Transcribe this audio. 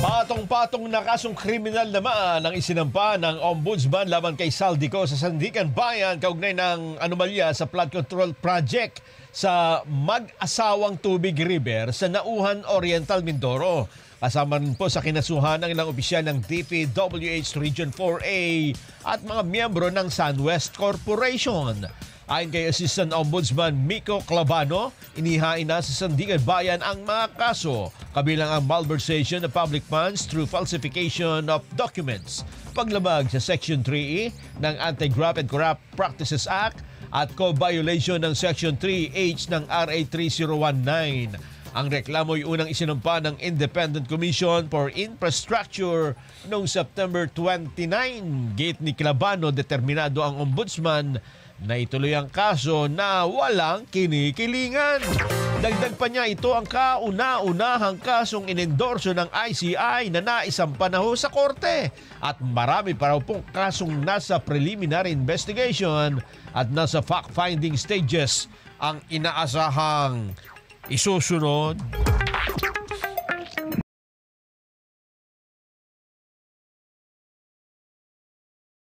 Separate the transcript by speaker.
Speaker 1: Patong-patong na kasong kriminal naman ang isinampa ng Ombudsman laban kay Saldico sa Sandigan Bayan kaugnay ng anomalya sa flood control project sa mag-asawang Tubig River sa Nauhan Oriental, Mindoro. Kasama rin po sa kinasuhan ng ilang opisyal ng DPWH Region 4A at mga miyembro ng SunWest Corporation. Ayon kay Assistant Ombudsman Miko Clavano, inihain na sa Sandigan Bayan ang mga kaso, kabilang ang malversation of public funds through falsification of documents, paglabag sa Section 3E ng Anti-Graft and Corrupt Practices Act at co-violation ng Section 3H ng RA 3019. Ang reklamo ay unang isinampa ng Independent Commission for Infrastructure noong September 29. Gate ni Clavano, determinado ang ombudsman na ituloy ang kaso na walang kinikilingan. Dagdag pa niya, ito ang kauna-unahang kasong inendorso ng ICI na naisampa na ho sa korte. At marami pa raw pong kasong nasa preliminary investigation at nasa fact-finding stages ang inaasahang isusunod.